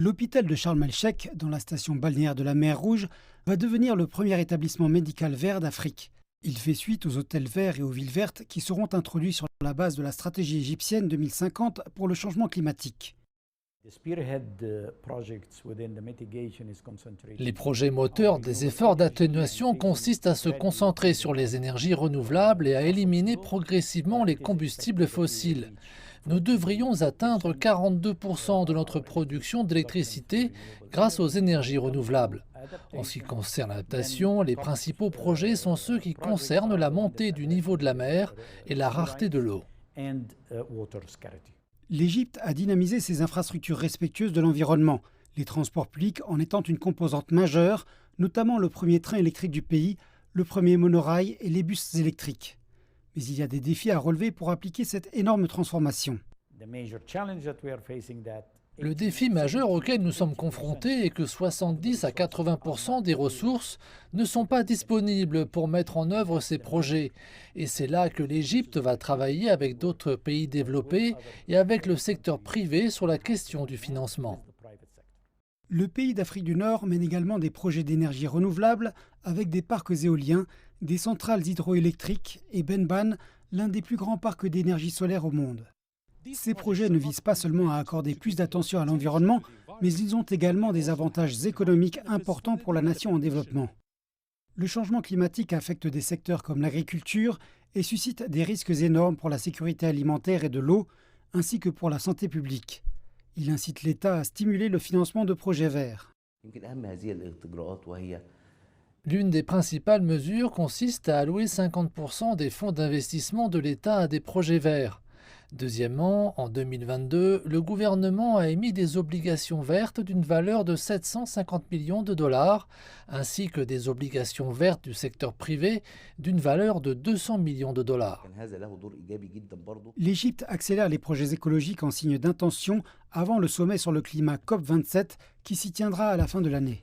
L'hôpital de Sharm el-Sheikh, dans la station balnéaire de la mer Rouge, va devenir le premier établissement médical vert d'Afrique. Il fait suite aux hôtels verts et aux villes vertes qui seront introduits sur la base de la stratégie égyptienne 2050 pour le changement climatique. Les projets moteurs des efforts d'atténuation consistent à se concentrer sur les énergies renouvelables et à éliminer progressivement les combustibles fossiles. Nous devrions atteindre 42% de notre production d'électricité grâce aux énergies renouvelables. En ce qui concerne l'adaptation, les principaux projets sont ceux qui concernent la montée du niveau de la mer et la rareté de l'eau. L'Égypte a dynamisé ses infrastructures respectueuses de l'environnement, les transports publics en étant une composante majeure, notamment le premier train électrique du pays, le premier monorail et les bus électriques. Mais il y a des défis à relever pour appliquer cette énorme transformation. Le défi majeur auquel nous sommes confrontés est que 70 à 80% des ressources ne sont pas disponibles pour mettre en œuvre ces projets. Et c'est là que l'Égypte va travailler avec d'autres pays développés et avec le secteur privé sur la question du financement. Le pays d'Afrique du Nord mène également des projets d'énergie renouvelable avec des parcs éoliens, des centrales hydroélectriques et Benban, l'un des plus grands parcs d'énergie solaire au monde. Ces projets ne visent pas seulement à accorder plus d'attention à l'environnement, mais ils ont également des avantages économiques importants pour la nation en développement. Le changement climatique affecte des secteurs comme l'agriculture et suscite des risques énormes pour la sécurité alimentaire et de l'eau, ainsi que pour la santé publique. Il incite l'État à stimuler le financement de projets verts. L'une des principales mesures consiste à allouer 50% des fonds d'investissement de l'État à des projets verts. Deuxièmement, en 2022, le gouvernement a émis des obligations vertes d'une valeur de 750 millions de dollars, ainsi que des obligations vertes du secteur privé d'une valeur de 200 millions de dollars. L'Égypte accélère les projets écologiques en signe d'intention avant le sommet sur le climat COP27 qui s'y tiendra à la fin de l'année.